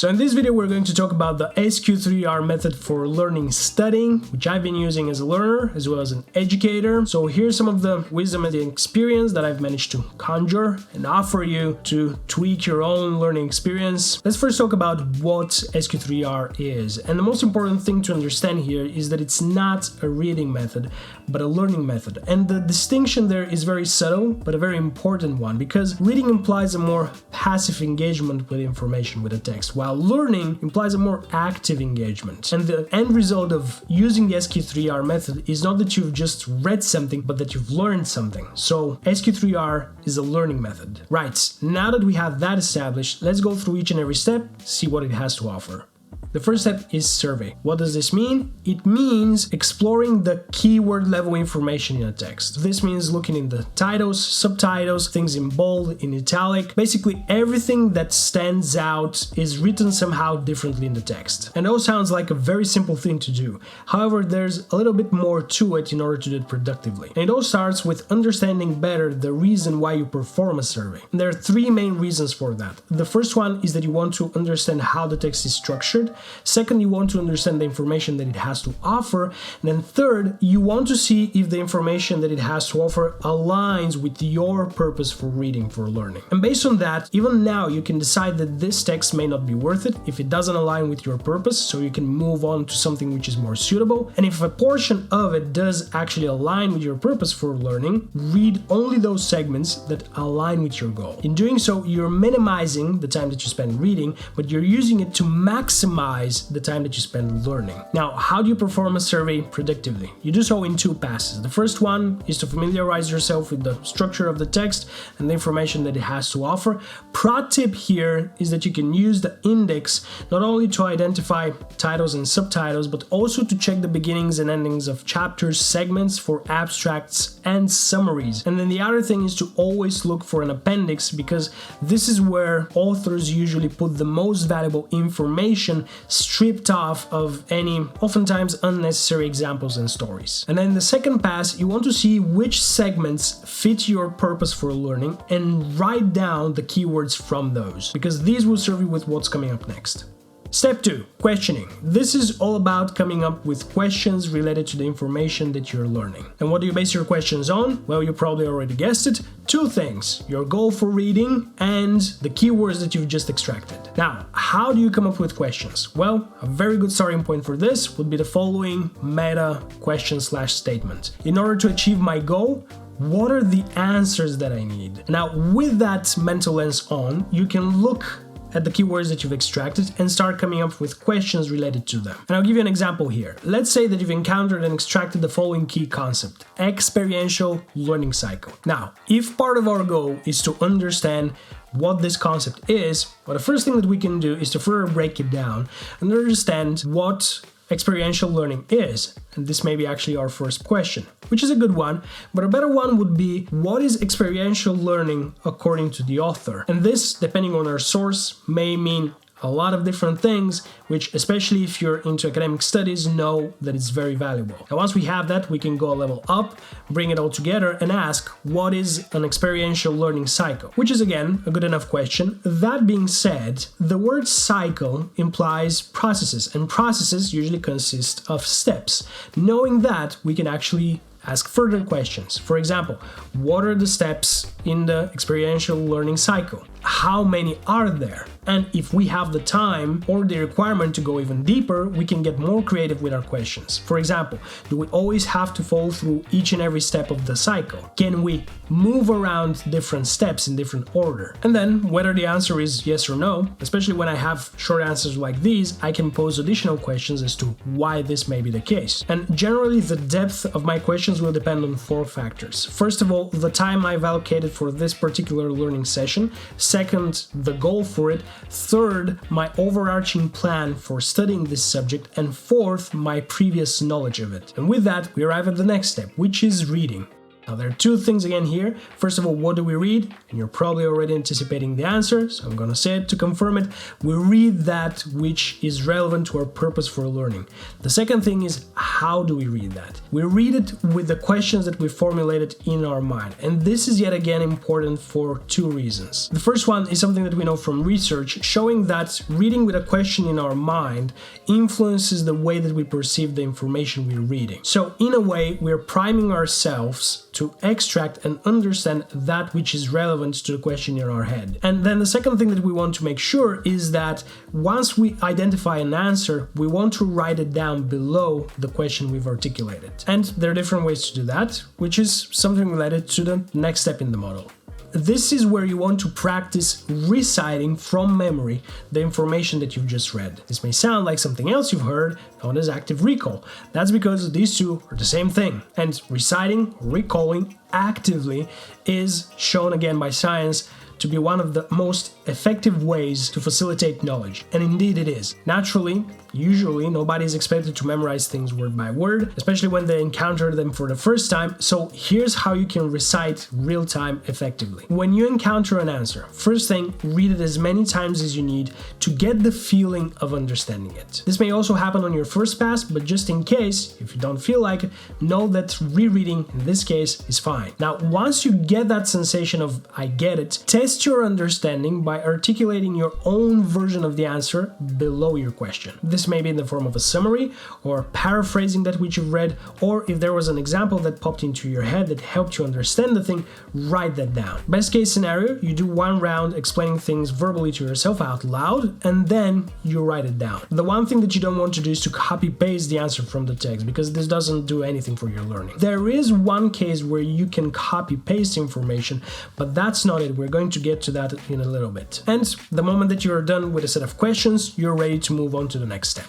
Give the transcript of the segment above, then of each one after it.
So in this video, we're going to talk about the SQ3R method for learning studying, which I've been using as a learner as well as an educator. So here's some of the wisdom and the experience that I've managed to conjure and offer you to tweak your own learning experience. Let's first talk about what SQ3R is. And the most important thing to understand here is that it's not a reading method, but a learning method. And the distinction there is very subtle, but a very important one, because reading implies a more passive engagement with information, with a text, while learning implies a more active engagement. And the end result of using the SQ3R method is not that you've just read something, but that you've learned something. So SQ3R is a learning method. Right, now that we have that established, let's go through each and every step, see what it has to offer. The first step is survey. What does this mean? It means exploring the keyword level information in a text. This means looking in the titles, subtitles, things in bold, in italic. Basically everything that stands out is written somehow differently in the text. And that sounds like a very simple thing to do. However, there's a little bit more to it in order to do it productively. And it all starts with understanding better the reason why you perform a survey. And there are three main reasons for that. The first one is that you want to understand how the text is structured. Second, you want to understand the information that it has to offer. And then third, you want to see if the information that it has to offer aligns with your purpose for reading, for learning. And based on that, even now you can decide that this text may not be worth it if it doesn't align with your purpose, so you can move on to something which is more suitable. And if a portion of it does actually align with your purpose for learning, read only those segments that align with your goal. In doing so, you're minimizing the time that you spend reading, but you're using it to maximize the time that you spend learning. Now, how do you perform a survey productively? You do so in two passes. The first one is to familiarize yourself with the structure of the text and the information that it has to offer. Pro tip here is that you can use the index not only to identify titles and subtitles, but also to check the beginnings and endings of chapters, segments for abstracts and summaries. And then the other thing is to always look for an appendix, because this is where authors usually put the most valuable information stripped off of any oftentimes unnecessary examples and stories. And then in the second pass, you want to see which segments fit your purpose for learning and write down the keywords from those, because these will serve you with what's coming up next. Step 2, questioning. This is all about coming up with questions related to the information that you're learning. And what do you base your questions on? Well, you probably already guessed it. Two things: your goal for reading and the keywords that you've just extracted. Now, how do you come up with questions? Well, a very good starting point for this would be the following meta question/statement. In order to achieve my goal, what are the answers that I need? Now, with that mental lens on, you can look at the keywords that you've extracted and start coming up with questions related to them. And I'll give you an example here. Let's say that you've encountered and extracted the following key concept: experiential learning cycle. Now, if part of our goal is to understand what this concept is, well, the first thing that we can do is to further break it down and understand what experiential learning is. And this may be actually our first question, which is a good one, but a better one would be, what is experiential learning according to the author? And this, depending on our source, may mean a lot of different things, which, especially if you're into academic studies, know that it's very valuable. And once we have that, we can go a level up, bring it all together and ask, what is an experiential learning cycle? Which is, again, a good enough question. That being said, the word cycle implies processes, and processes usually consist of steps. Knowing that, we can actually ask further questions. For example, what are the steps in the experiential learning cycle? How many are there? And if we have the time or the requirement to go even deeper, we can get more creative with our questions. For example, do we always have to follow through each and every step of the cycle? Can we move around different steps in different order? And then, whether the answer is yes or no, especially when I have short answers like these, I can pose additional questions as to why this may be the case. And generally, the depth of my questions will depend on 4 factors. First of all, the time I've allocated for this particular learning session. Second, the goal for it. Third, my overarching plan for studying this subject. And fourth, my previous knowledge of it. And with that, we arrive at the next step, which is reading. Now, there are two things again here. First of all, what do we read? And you're probably already anticipating the answer, so I'm gonna say it to confirm it. We read that which is relevant to our purpose for learning. The second thing is, how do we read that? We read it with the questions that we formulated in our mind. And this is yet again important for two reasons. The first one is something that we know from research, showing that reading with a question in our mind influences the way that we perceive the information we're reading. So in a way, we're priming ourselves to extract and understand that which is relevant to the question in our head. And then the second thing that we want to make sure is that once we identify an answer, we want to write it down below the question we've articulated. And there are different ways to do that, which is something related to the next step in the model. This is where you want to practice reciting from memory the information that you've just read. This may sound like something else you've heard, known as active recall. That's because these two are the same thing. And reciting, recalling actively is shown again by science to be one of the most effective ways to facilitate knowledge. And indeed it is. Naturally, usually nobody is expected to memorize things word by word, especially when they encounter them for the first time. So here's how you can recite real time effectively. When you encounter an answer, first thing, read it as many times as you need to get the feeling of understanding it. This may also happen on your first pass, but just in case, if you don't feel like it, know that rereading in this case is fine. Now, once you get that sensation of I get it, test your understanding by articulating your own version of the answer below your question. This may be in the form of a summary or paraphrasing that which you've read, or if there was an example that popped into your head that helped you understand the thing, write that down. Best case scenario, you do one round explaining things verbally to yourself out loud, and then you write it down. The one thing that you don't want to do is to copy paste the answer from the text, because this doesn't do anything for your learning. There is one case where you can copy paste information, but that's not it. We're going to get to that in a little bit. And the moment that you're done with a set of questions, you're ready to move on to the next step.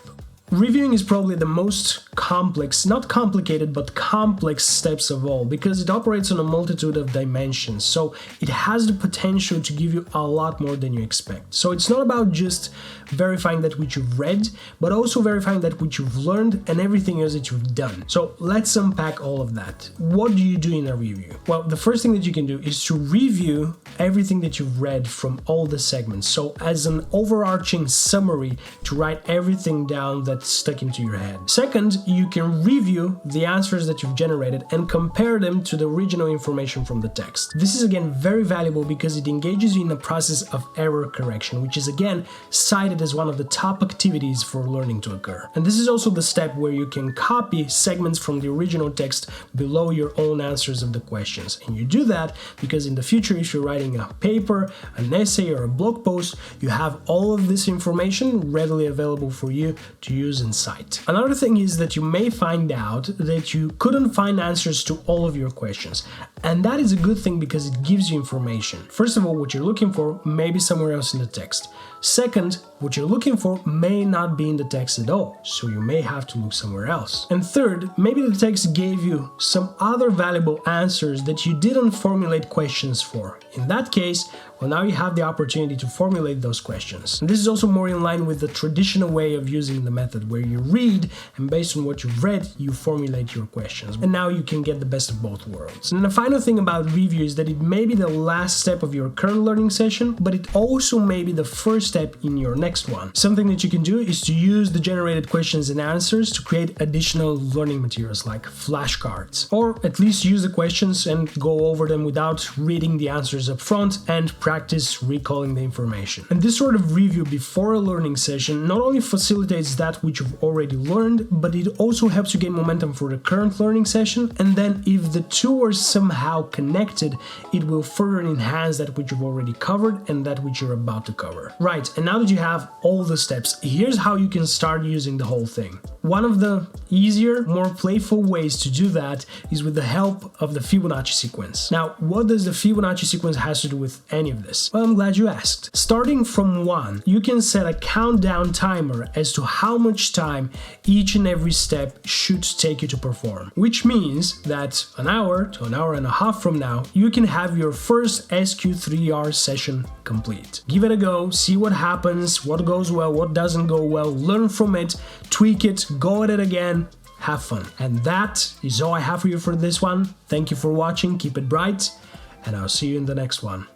Reviewing is probably the most complex, not complicated, but complex steps of all, because it operates on a multitude of dimensions, so it has the potential to give you a lot more than you expect. So it's not about just verifying that which you've read, but also verifying that which you've learned and everything else that you've done. So let's unpack all of that. What do you do in a review? Well, the first thing that you can do is to review everything that you've read from all the segments. So as an overarching summary, to write everything down that stuck into your head. Second, you can review the answers that you've generated and compare them to the original information from the text. This is again very valuable because it engages you in the process of error correction, which is again cited as one of the top activities for learning to occur. And this is also the step where you can copy segments from the original text below your own answers of the questions. And you do that because in the future, if you're writing a paper, an essay, or a blog post, you have all of this information readily available for you to use in Cite. Another thing is that you may find out that you couldn't find answers to all of your questions. And that is a good thing because it gives you information. First of all, what you're looking for may be somewhere else in the text. Second, what you're looking for may not be in the text at all, so you may have to look somewhere else. And third, maybe the text gave you some other valuable answers that you didn't formulate questions for. In that case, well, now you have the opportunity to formulate those questions. And this is also more in line with the traditional way of using the method, where you read and based on what you've read, you formulate your questions. And now you can get the best of both worlds. And the final thing about review is that it may be the last step of your current learning session, but it also may be the first step in your next one. Something that you can do is to use the generated questions and answers to create additional learning materials like flashcards, or at least use the questions and go over them without reading the answers up front and practice recalling the information. And this sort of review before a learning session not only facilitates that which you've already learned, but it also helps you gain momentum for the current learning session. And then if the two are somehow connected, it will further enhance that which you've already covered and that which you're about to cover. Right, and now that you have all the steps, here's how you can start using the whole thing. One of the easier, more playful ways to do that is with the help of the Fibonacci sequence. Now, what does the Fibonacci sequence has to do with any of this? Well, I'm glad you asked. Starting from 1, you can set a countdown timer as to how much time each and every step should take you to perform, which means that an hour to an hour and a half from now, you can have your first SQ3R session complete. Give it a go, see what happens, what goes well, what doesn't go well, learn from it, tweak it, go at it again, have fun. And that is all I have for you for this one. Thank you for watching, keep it bright, and I'll see you in the next one.